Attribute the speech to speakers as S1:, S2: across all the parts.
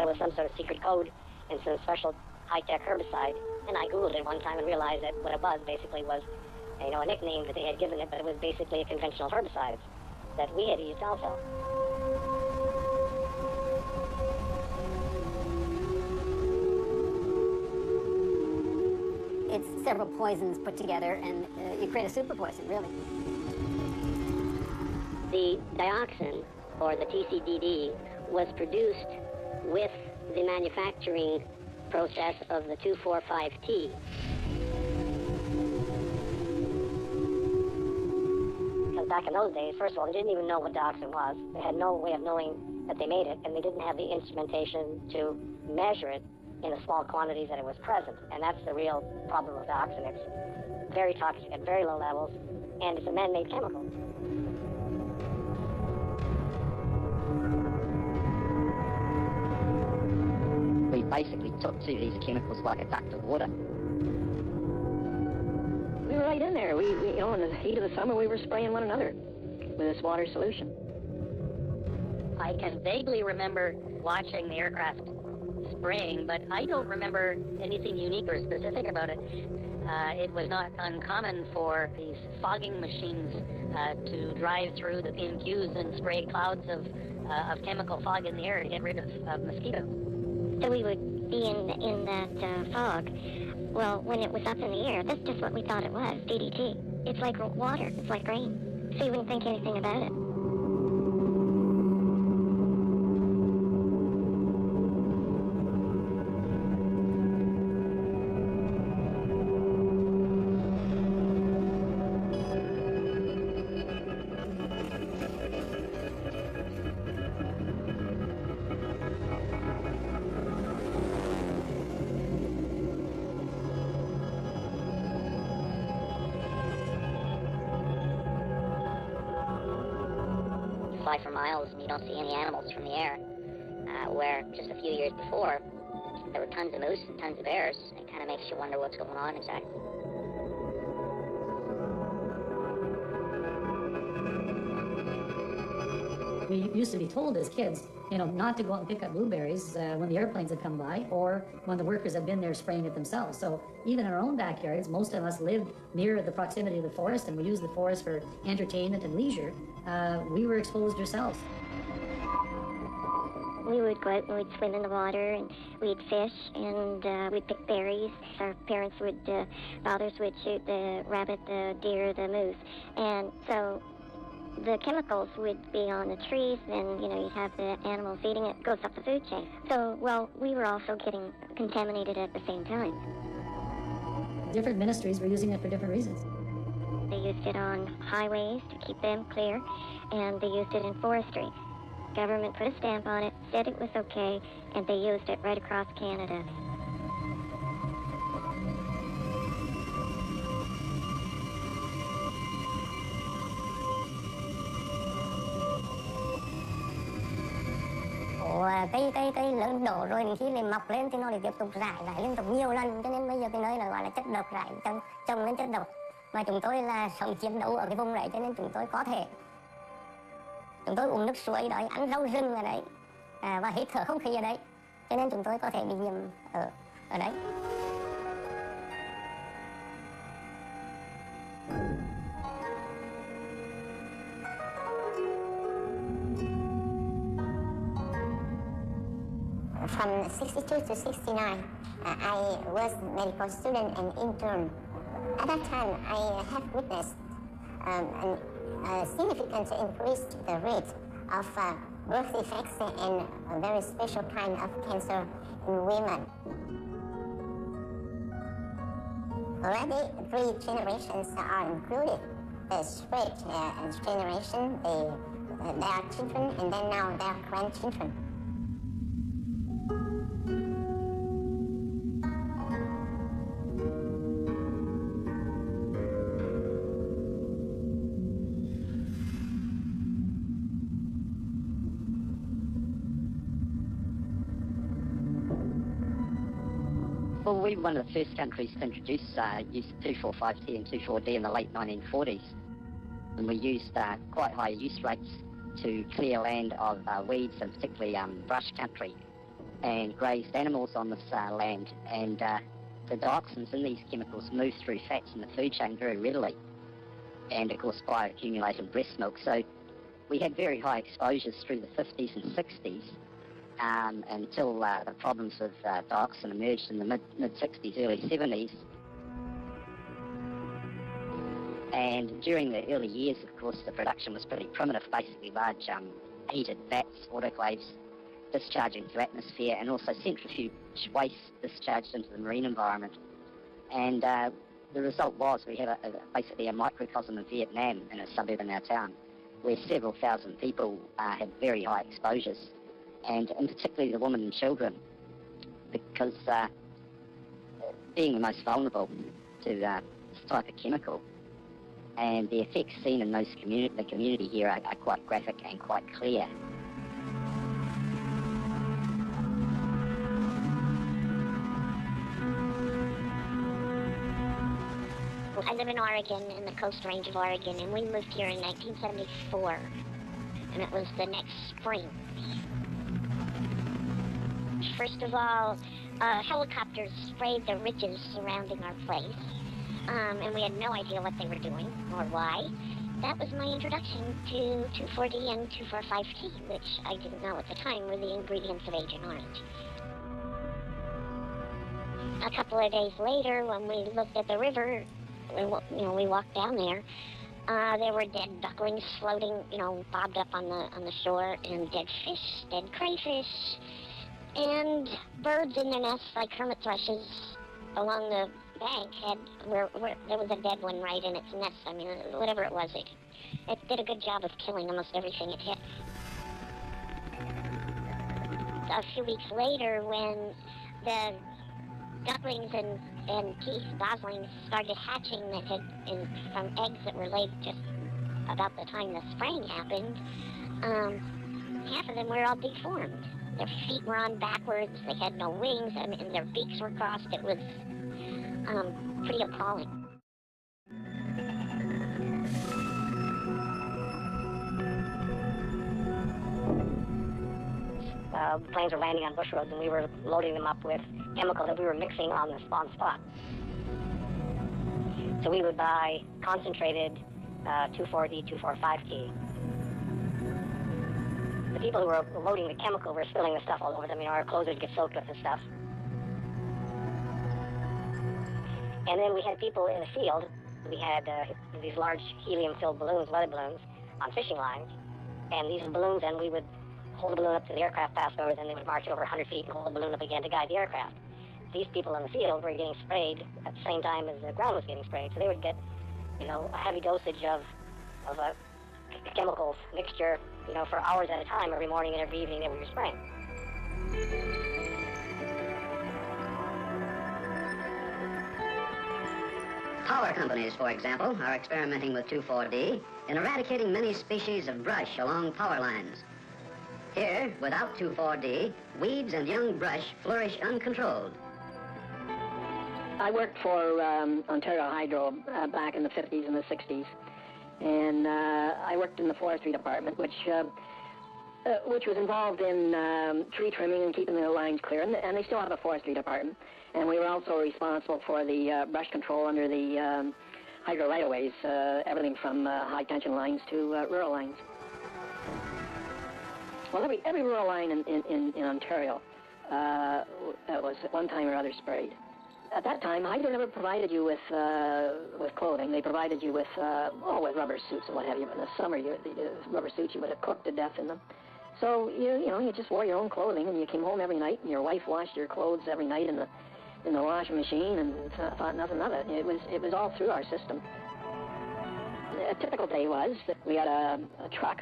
S1: thought it was some sort of secret code and some special high-tech herbicide. And I Googled it one time and realized that what it was basically was, a nickname that they had given it, but it was basically a conventional herbicide that we had used also.
S2: It's several poisons put together, and you create a super poison, really.
S1: The dioxin, or the TCDD, was produced with the manufacturing process of the 2,4,5-T. Because back in those days, first of all, they didn't even know what dioxin was. They had no way of knowing that they made it, and they didn't have the instrumentation to measure it in the small quantities that it was present. And that's the real problem with dioxin. It's very toxic at very low levels, and it's a man-made chemical.
S3: We basically took to these chemicals like a duck to water.
S4: We were right in there. We in the heat of the summer, we were spraying one another with this water solution.
S5: I can vaguely remember watching the aircraft spraying, but I don't remember anything unique or specific about it. It was not uncommon for these fogging machines to drive through the PMQs and spray clouds of chemical fog in the air to get rid of mosquitoes.
S6: So we would be in that fog. Well, when it was up in the air, that's just what we thought it was, DDT. It's like water, it's like rain. So you wouldn't think anything about it.
S1: Fly for miles and you don't see any animals from the air, where just a few years before there were tons of moose and tons of bears. It kind of makes you wonder what's going on exactly.
S7: We used to be told as kids, not to go out and pick up blueberries when the airplanes had come by or when the workers had been there spraying it themselves. So even in our own backyards, most of us lived near the proximity of the forest and we used the forest for entertainment and leisure. We were exposed ourselves.
S6: We would go out and we'd swim in the water and we'd fish and we'd pick berries. Our parents fathers would shoot the rabbit, the deer, the moose. And so the chemicals would be on the trees, and you'd have the animals eating it. Goes up the food chain. So, we were also getting contaminated at the same time.
S7: Different ministries were using it for different reasons.
S6: They used it on highways to keep them clear, and they used it in forestry. Government put a stamp on it, said it was okay, and they used it right across Canada.
S2: Cây lớn đổ rồi đến khi lên mọc lên thì nó lại tiếp tục rải liên tục nhiều lần, cho nên bây giờ cái nơi là gọi là chất độc rải trồng lên chất độc. Và chúng tôi là sống chiến đấu ở cái vùng đấy, cho nên chúng tôi uống nước suối đấy, ăn rau rừng ở đấy và hít thở không khí ở đấy, cho nên chúng tôi có thể bị nhiễm ở đấy.
S8: From 62 to 69, I was a medical student and intern. At that time, I have witnessed a significant increase the rate of birth defects and a very special kind of cancer in women. Already 3 generations are included. The split generation, they are children, and then now they are grandchildren.
S3: Well, we were one of the first countries to introduce use 2,4,5-T and 2,4-D in the late 1940s. And we used quite high use rates to clear land of weeds and particularly brush country. and grazed animals on this land, and the dioxins in these chemicals move through fats in the food chain very readily, and of course bioaccumulate in breast milk. So we had very high exposures through the 50s and 60s until the problems with dioxin emerged in the mid-60s, early 70s. And during the early years, of course, the production was pretty primitive, basically large heated vats, autoclaves, discharging to atmosphere, and also centrifuge waste discharged into the marine environment. And the result was we have basically a microcosm of Vietnam in a suburb in our town, where several thousand people had very high exposures, and in particularly the women and children, because being the most vulnerable to this type of chemical, and the effects seen in the community here are quite graphic and quite clear.
S6: I live in Oregon, in the Coast Range of Oregon, and we moved here in 1974, and it was the next spring. First of all, helicopters sprayed the ridges surrounding our place, and we had no idea what they were doing or why. That was my introduction to 2,4-D and 2,4,5-T, which I didn't know at the time were the ingredients of Agent Orange. A couple of days later, when we looked at the river, we walked down there. There were dead ducklings floating, bobbed up on the shore, and dead fish, dead crayfish, and birds in their nests like hermit thrushes along the bank where there was a dead one right in its nest. I mean, whatever it was, it did a good job of killing almost everything it hit. A few weeks later, when the ducklings and geese, goslings, started hatching from eggs that were laid just about the time the spraying happened, half of them were all deformed. Their feet were on backwards, they had no wings, and their beaks were crossed. It was pretty appalling.
S1: Planes were landing on bush roads, and we were loading them up with chemical that we were mixing on the spawn spot. So we would buy concentrated 2,4-D, 2,4,5-T. The people who were loading the chemical were spilling the stuff all over them. Our clothes would get soaked with the stuff. And then we had people in the field. We had these large helium-filled balloons, weather balloons, on fishing lines. And these balloons, then we would hold the balloon up to the aircraft passed over, then they would march over 100 feet and hold the balloon up again to guide the aircraft. These people in the field were getting sprayed at the same time as the ground was getting sprayed. So they would get, a heavy dosage of a chemical mixture, for hours at a time, every morning and every evening that we were spraying.
S9: Power companies, for example, are experimenting with 2,4-D in eradicating many species of brush along power lines. Here, without 2,4-D, weeds and young brush flourish uncontrolled.
S4: I worked for Ontario Hydro back in the 50s and the 60s, and I worked in the forestry department, which was involved in tree trimming and keeping the lines clear, and they still have a forestry department. And we were also responsible for the brush control under the hydro right-of-ways, everything from high-tension lines to rural lines. Well, every rural line in Ontario was at one time or other sprayed. At that time, Hydro never provided you with clothing. They provided you with rubber suits and what have you. But in the summer, the rubber suits, you would have cooked to death in them. So you just wore your own clothing, and you came home every night, and your wife washed your clothes every night in the washing machine, and thought nothing of it. It was all through our system. A typical day was that we had a truck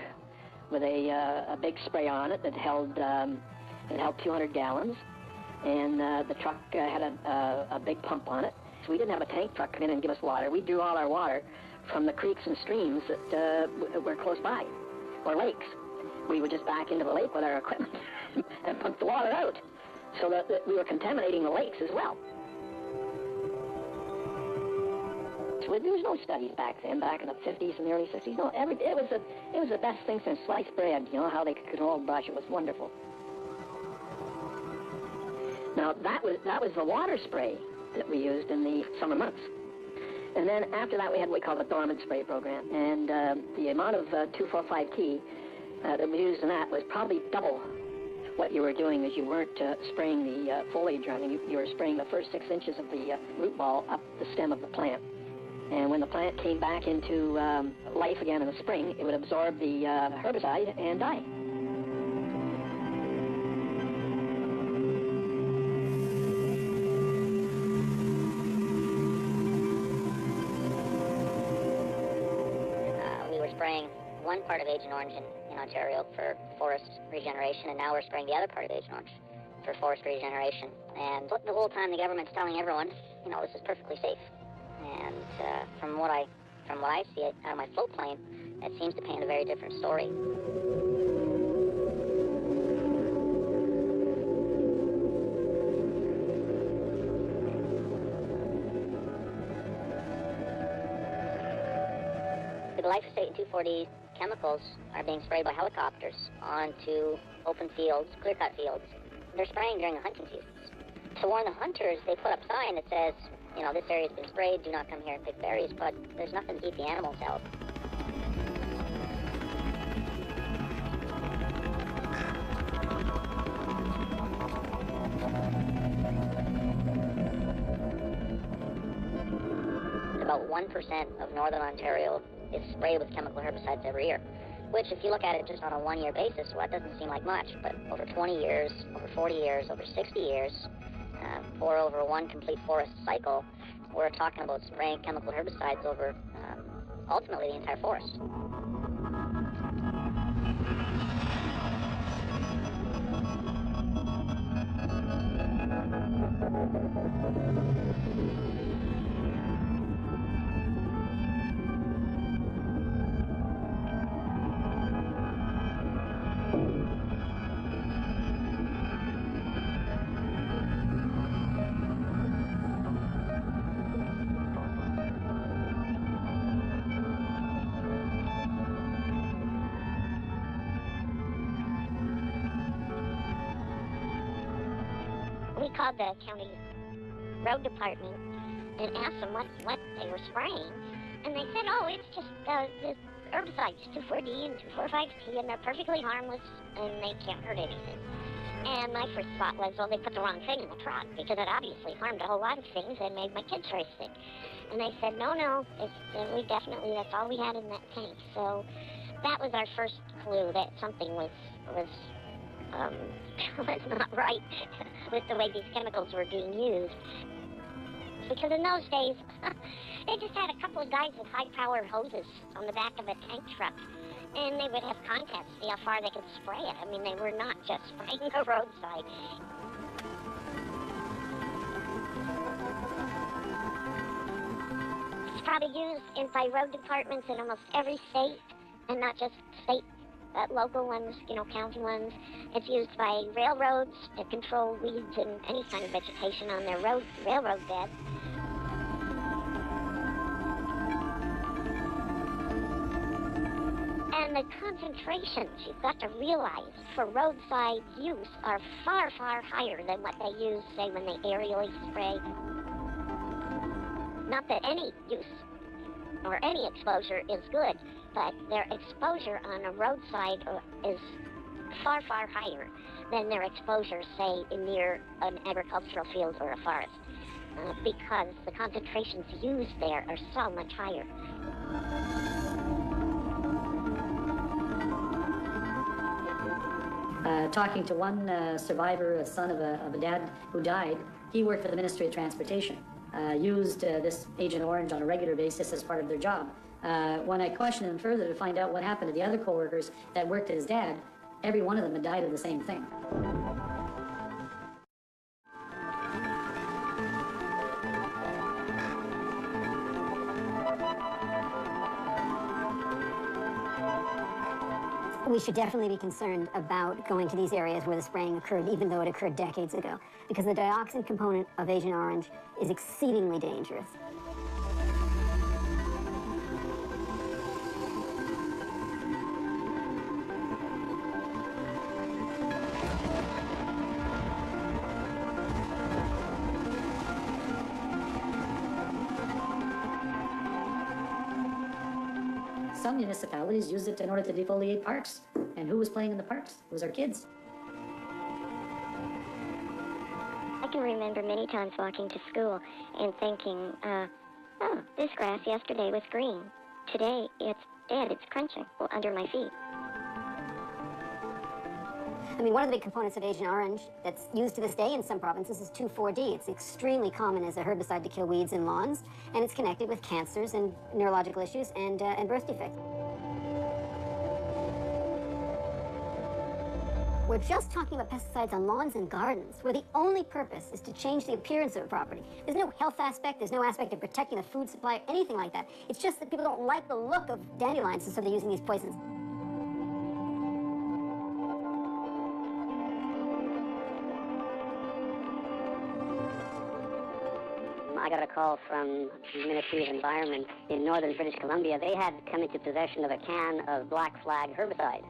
S4: with a big spray on it that held 200 gallons, and the truck had a big pump on it. So we didn't have a tank truck come in and give us water. We drew all our water from the creeks and streams that were close by, or lakes. We would just back into the lake with our equipment and pump the water out, so that we were contaminating the lakes as well. So there was no studies back then, back in the 50s and the early 60s. No, it was the best thing since sliced bread. How they could control brush. It was wonderful. Now, that was the water spray that we used in the summer months. And then after that, we had what we call the dormant spray program. And the amount of 2,4,5-T that we used in that was probably double what you were doing, as you weren't spraying the foliage running. You were spraying the first 6 inches of the root ball up the stem of the plant. And when the plant came back into life again in the spring, it would absorb the herbicide and die.
S1: We were spraying one part of Agent Orange in Ontario for forest regeneration, and now we're spraying the other part of Agent Orange for forest regeneration. And the whole time the government's telling everyone, you know, this is perfectly safe. And from what I see it out of my float plane, it seems to paint a very different story. The glyphosate and 2,4-D chemicals are being sprayed by helicopters onto open fields, clear-cut fields. They're spraying during the hunting seasons. To warn the hunters, they put up a sign that says, you know, this area's been sprayed, do not come here and pick berries, but there's nothing to keep the animals out. About 1% of northern Ontario is sprayed with chemical herbicides every year, which if you look at it just on a one-year basis, well, that doesn't seem like much, but over 20 years, over 40 years, over 60 years, or over one complete forest cycle, we're talking about spraying chemical herbicides over ultimately the entire forest.
S6: We called the county road department and asked them what they were spraying, and they said, oh, it's just the herbicides, 2,4-D and 2,4,5-T, and they're perfectly harmless, and they can't hurt anything. And my first thought was, well, they put the wrong thing in the truck, because it obviously harmed a whole lot of things and made my kids very sick. And they said, no, that's all we had in that tank. So that was our first clue that something was not right with the way these chemicals were being used. Because in those days, they just had a couple of guys with high-powered hoses on the back of a tank truck, and they would have contests to see how far they could spray it. I mean, they were not just spraying the roadside. It's probably used by road departments in almost every state, and not just state, local ones, county ones. It's used by railroads to control weeds and any kind of vegetation on their railroad bed. And the concentrations, you've got to realize, for roadside use are far, far higher than what they use, say, when they aerially spray. Not that any use or any exposure is good, but their exposure on a roadside is far, far higher than their exposure, say, near an agricultural field or a forest, because the concentrations used there are so much higher.
S7: Talking to one survivor, a son of a dad who died, he worked for the Ministry of Transportation, used this Agent Orange on a regular basis as part of their job. When I questioned him further to find out what happened to the other co-workers that worked at his dad, every one of them had died of the same thing.
S10: We should definitely be concerned about going to these areas where the spraying occurred, even though it occurred decades ago, because the dioxin component of Agent Orange is exceedingly dangerous.
S7: some municipalities used it in order to defoliate parks. And who was playing in the parks? It was our kids.
S6: I can remember many times walking to school and thinking, oh, this grass yesterday was green. Today it's dead, it's crunching under my feet.
S10: I mean, one of the big components of Agent Orange that's used to this day in some provinces is 2,4-D. It's extremely common as a herbicide to kill weeds in lawns, and it's connected with cancers and neurological issues and birth defects. We're just talking about pesticides on lawns and gardens, where the only purpose is to change the appearance of a property. There's no health aspect, there's no aspect of protecting the food supply, or anything like that. It's just that people don't like the look of dandelions, and so they're using these poisons.
S1: I got a call from the Ministry of Environment in northern British Columbia. They had come into possession of a can of Black Flag herbicide,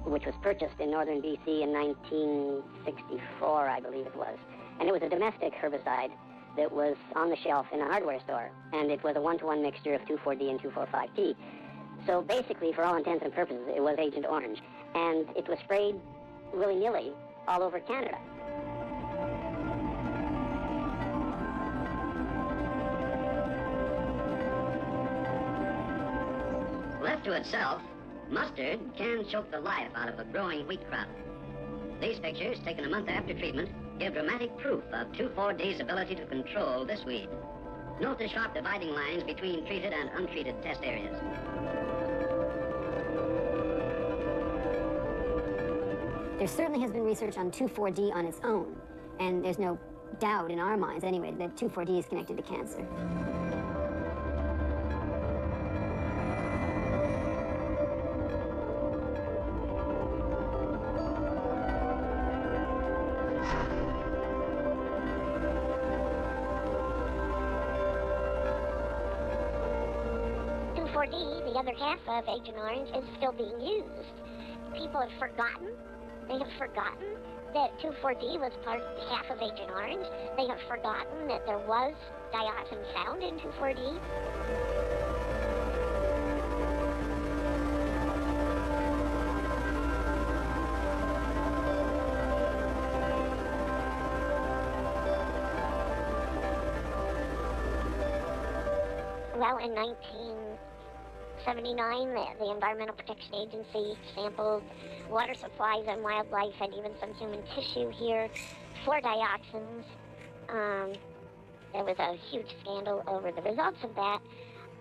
S1: which was purchased in northern BC in 1964, I believe it was. And it was a domestic herbicide that was on the shelf in a hardware store. And it was a 1-to-1 mixture of 2,4-D and 2,4,5-T. So basically, for all intents and purposes, it was Agent Orange. And it was sprayed willy-nilly all over Canada.
S9: Left to itself, mustard can choke the life out of a growing wheat crop. These pictures, taken a month after treatment, give dramatic proof of 2,4-D's ability to control this weed. Note the sharp dividing lines between treated and untreated test areas.
S10: There certainly has been research on 2,4-D on its own, and there's no doubt in our minds, anyway, that 2,4-D is connected to cancer.
S6: The other half of Agent Orange is still being used. People have forgotten. They have forgotten that 2,4-D was half of Agent Orange. They have forgotten that there was dioxin found in 2,4-D. Well, in 1979, the Environmental Protection Agency sampled water supplies and wildlife and even some human tissue here for dioxins. There was a huge scandal over the results of that,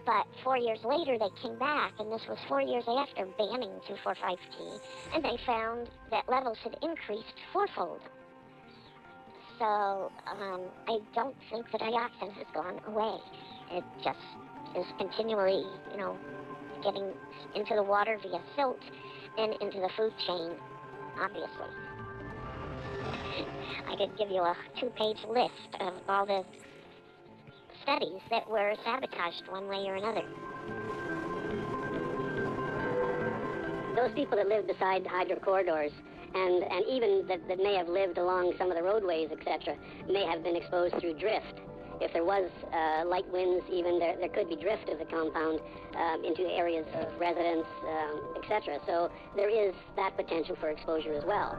S6: but 4 years later they came back, and this was 4 years after banning 2,4,5-T, and they found that levels had increased fourfold. So I don't think the dioxin has gone away. It just is continually, getting into the water via silt and into the food chain, obviously. I could give you a 2-page list of all the studies that were sabotaged one way or another.
S1: Those people that live beside hydro corridors and even that may have lived along some of the roadways, etc., may have been exposed through drift. If there was light winds, even there could be drift of the compound into areas of residence, etc. So there is that potential for exposure as well.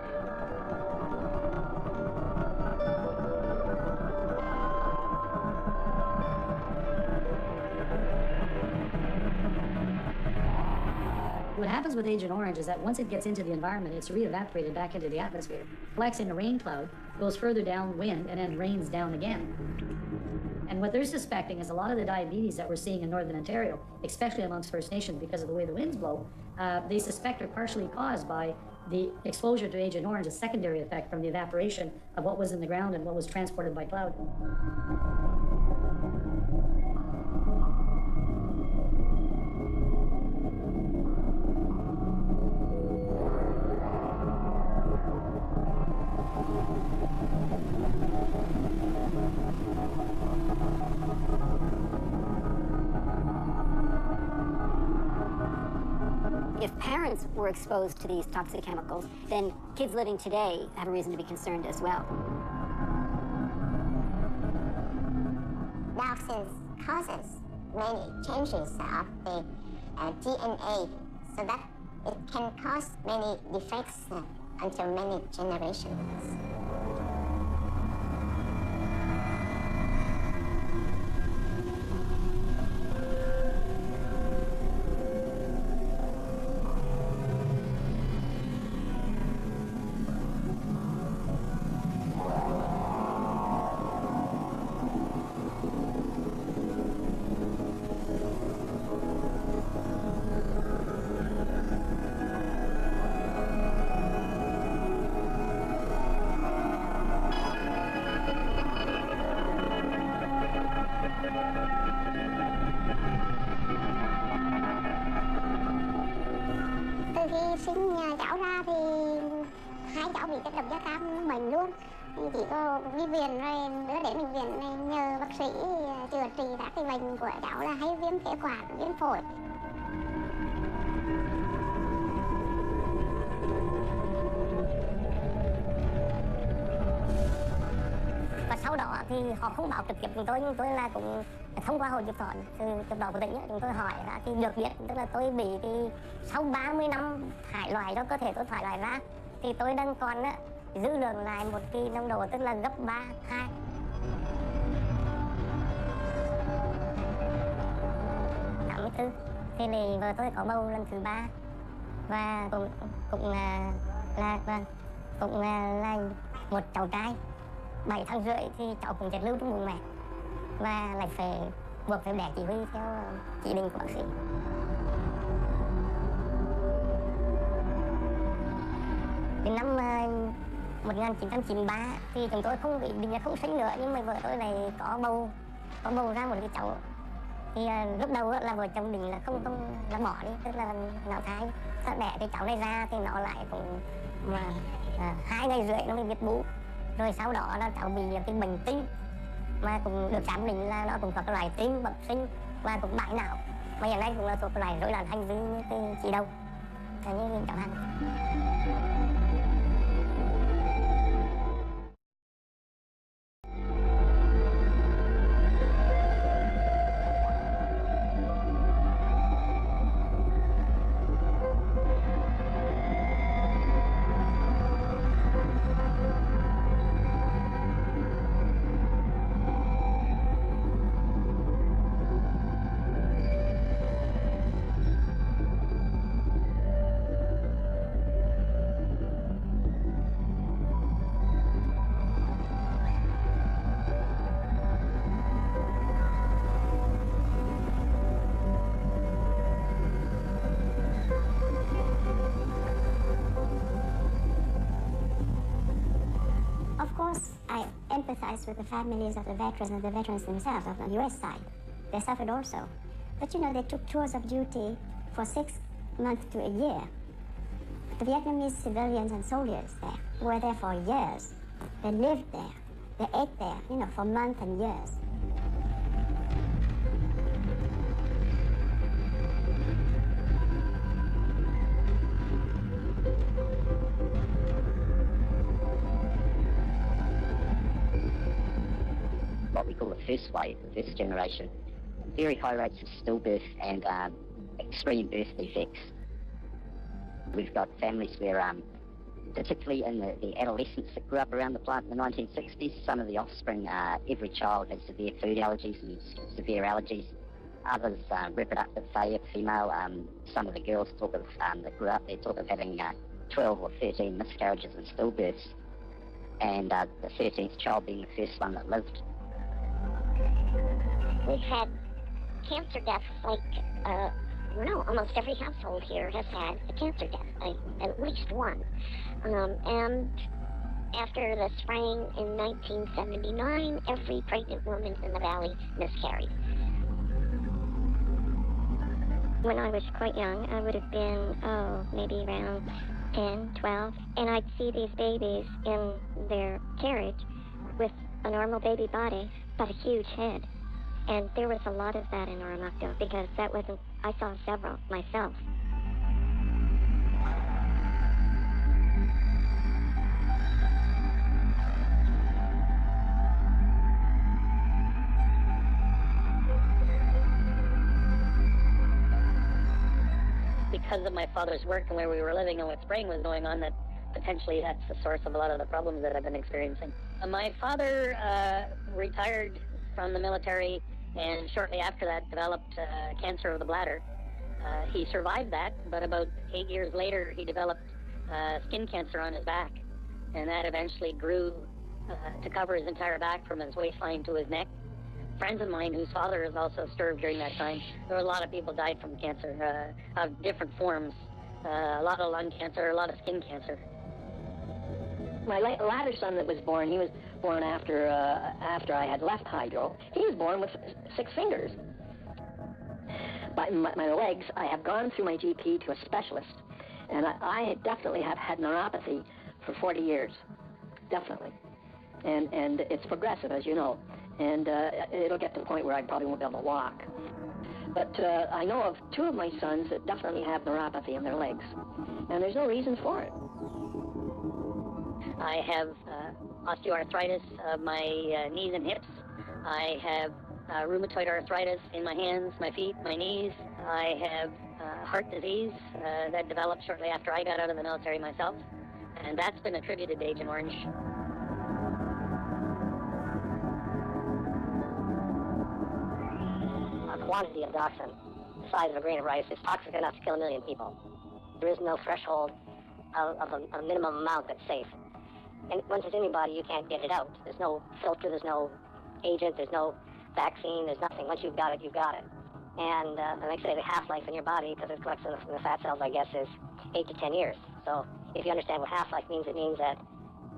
S7: What happens with Agent Orange is that once it gets into the environment, it's re-evaporated back into the atmosphere, collects in a rain cloud, goes further downwind, and then rains down again. And what they're suspecting is a lot of the diabetes that we're seeing in Northern Ontario, especially amongst First Nations because of the way the winds blow, they suspect are partially caused by the exposure to Agent Orange, a secondary effect from the evaporation of what was in the ground and what was transported by cloud.
S10: If parents were exposed to these toxic chemicals, then kids living today have a reason to be concerned as well.
S8: Dioxins causes many changes of the DNA, so that it can cause many defects until many generations.
S6: Từ khi sinh cháu ra thì hai cháu bị chất độc da cam bệnh luôn. Chỉ có đi viện rồi đưa đến bệnh viện này nhờ bác sĩ chữa trị các cái bệnh của cháu là hay viêm phế quản, viêm phổi.
S2: Và sau đó thì họ không báo trực tiếp chúng tôi, nhưng tôi là cũng thông qua hội chụp thận từ chụp đỏ của tỉnh chúng tôi hỏi ra thì được biết, tức là tôi bị thì sau 30 năm thải loại do cơ thể tôi thải loại ra thì tôi đang còn dư lượng lại một cái nồng độ tức là gấp 3, 2. Thứ thì vợ tôi có bầu lần thứ 3 và cũng là một cháu trai 7 tháng rưỡi thì cháu cũng chết lưu trong bụng mẹ và lại phải buộc phải đẻ chỉ huy theo chỉ định của bác sĩ. Đến năm 1993 thì chúng tôi không bị định là không sinh nữa, nhưng mà vợ tôi lại có bầu ra một cái cháu. Thì lúc đầu là vợ chồng định là không là bỏ đi, tức là nạo thai. Sau đẻ cái cháu này ra thì nó lại cũng 2 ngày rưỡi nó mới biết bú. Rồi sau đó là cháu bị cái bệnh tim mà cũng được giám định là nó cũng có cái loại tim bẩm sinh và cũng bại não. Mà hiện nay cũng là thuộc cái loại rối loạn hành vi như cái chị đâu, như cháu Hằng. I empathize with the families of the veterans and the veterans themselves of the U.S. side. They suffered also. But you know, they took tours of duty for 6 months to a year. The Vietnamese civilians and soldiers there were there for years. They lived there. They ate there, you know, for months and years.
S3: What we call the first wave, the first generation, very high rates of stillbirth and extreme birth defects. We've got families where, particularly in the adolescents that grew up around the plant in the 1960s, some of the offspring, every child has severe food allergies and severe allergies. Others, reproductive failure, female. Some of the girls talk of, that grew up there talk of having 12 or 13 miscarriages and stillbirths, and the 13th child being the first one that lived.
S6: We've had cancer deaths like, almost every household here has had a cancer death, at least one. And after the spraying in 1979, every pregnant woman in the valley miscarried. When I was quite young, I would have been, maybe around 10, 12, and I'd see these babies in their carriage with a normal baby body, but a huge head. And there was a lot of that in Oromocto because I saw several myself.
S5: because of my father's work and where we were living and what spraying was going on, that potentially that's the source of a lot of the problems that I've been experiencing. My father retired from the military and shortly after that developed cancer of the bladder. He survived that, but about 8 years later he developed skin cancer on his back, and that eventually grew to cover his entire back from his waistline to his neck. Friends of mine whose father has also served during that time, there were a lot of people died from cancer of different forms, a lot of lung cancer, a lot of skin cancer.
S4: My latter son that was born, he was born after I had left Hydro. He was born with 6 fingers. But my legs, I have gone through my GP to a specialist, and I definitely have had neuropathy for 40 years, definitely. And it's progressive, as you know, and it'll get to the point where I probably won't be able to walk. But I know of 2 of my sons that definitely have neuropathy in their legs, and there's no reason for it.
S5: I have osteoarthritis of my knees and hips. I have rheumatoid arthritis in my hands, my feet, my knees. I have heart disease that developed shortly after I got out of the military myself, and that's been attributed to Agent Orange.
S1: A quantity of dioxin the size of a grain of rice is toxic enough to kill 1 million people. There is no threshold of a minimum amount that's safe. And once it's in your body, you can't get it out. There's no filter, there's no agent, there's no vaccine, there's nothing. Once you've got it, you've got it. And like I say, the half-life in your body, because it collects in the fat cells, I guess, is 8 to 10 years. So if you understand what half-life means, it means that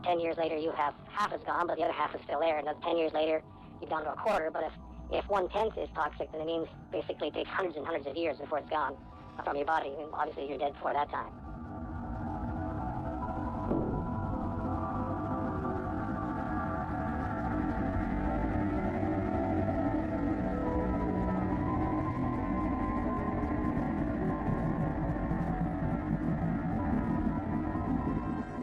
S1: 10 years later you have half is gone, but the other half is still there. And 10 years later, you've gone to a quarter. But if 1/10 is toxic, then it means basically it takes hundreds and hundreds of years before it's gone from your body. And obviously, you're dead before that time.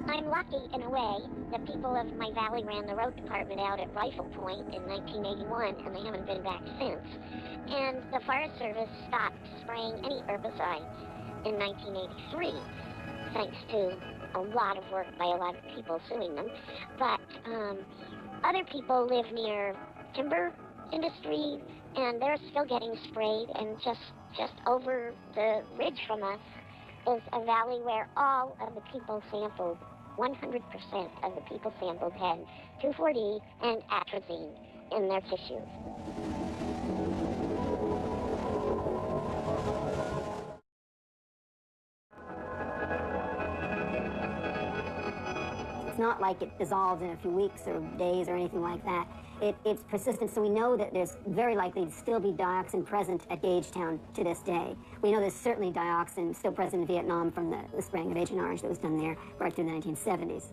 S6: I'm lucky in a way. The people of my valley ran the road department out at Rifle Point in 1981, and they haven't been back since. And the Forest Service stopped spraying any herbicides in 1983, thanks to a lot of work by a lot of people suing them. But other people live near timber industry, and they're still getting sprayed, and just over the ridge from us is a valley where all of the people sampled, 100% of the people sampled had 2,4-D and atrazine in their tissues.
S10: It's not like it dissolves in a few weeks or days or anything like that. It's persistent, so we know that there's very likely to still be dioxin present at Gagetown to this day. We know there's certainly dioxin still present in Vietnam from the spraying of Agent Orange that was done there right through the 1970s.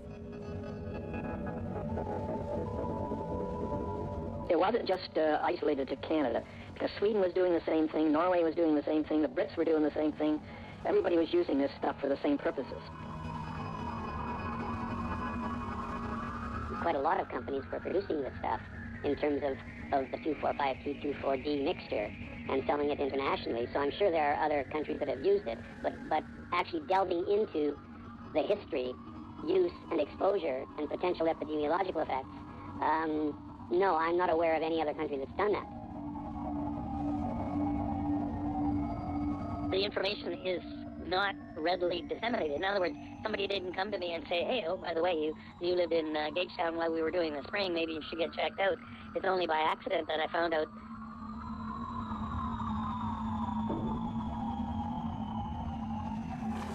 S4: It wasn't just isolated to Canada, because Sweden was doing the same thing, Norway was doing the same thing, the Brits were doing the same thing. Everybody was using this stuff for the same purposes.
S11: Quite a lot of companies were producing this stuff in terms of the 2,4,5-T, 2,4-D mixture and selling it internationally. So I'm sure there are other countries that have used it, but actually delving into the history, use, and exposure and potential epidemiological effects, no, I'm not aware of any other country that's done that.
S5: The information is not readily disseminated. In other words, somebody didn't come to me and say, hey, oh, by the way, you lived in Gagetown while we were doing the spraying, maybe you should get checked out. It's only by accident that I found out.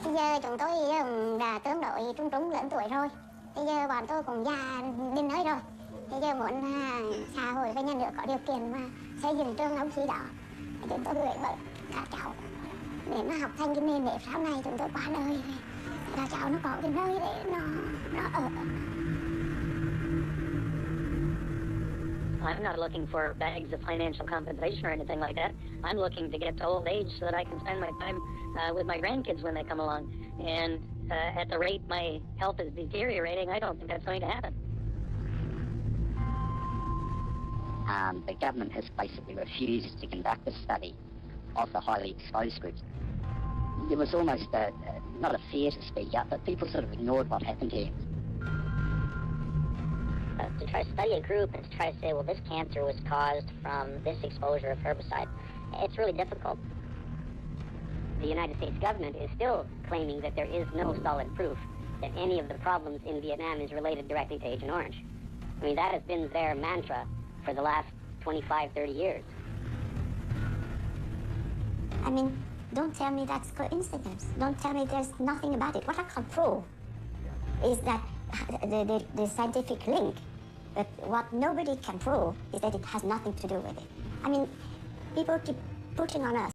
S8: Bây giờ chúng tôi đã tương đối trung lớn tuổi rồi. Bây giờ bọn tôi cũng già đến nơi rồi. Bây giờ muốn xã hội và nhà nước có điều kiện mà xây dựng trường ống khí đó. Chúng tôi gửi bảo các cháu để nó học thành cái nền để sau này chúng tôi qua đời là cháu nó có cái nơi để nó ở.
S5: I'm not looking for bags of financial compensation or anything like that. I'm looking to get to old age so that I can spend my time with my grandkids when they come along. And at the rate my health is deteriorating, I don't think that's going to happen.
S3: The government has basically refused to conduct a study of the highly exposed groups. there was almost not a fear to speak up, but people sort of ignored what happened here.
S11: To try to study a group and to try to say, well, this cancer was caused from this exposure of herbicide, it's really difficult. The United States government is still claiming that there is no solid proof that any of the problems in Vietnam is related directly to Agent Orange. I mean, that has been their mantra for the last 25, 30 years.
S2: I mean, don't tell me that's coincidence. Don't tell me there's nothing about it. What I can prove is that the scientific link, but what nobody can prove is that it has nothing to do with it. I mean, people keep putting on us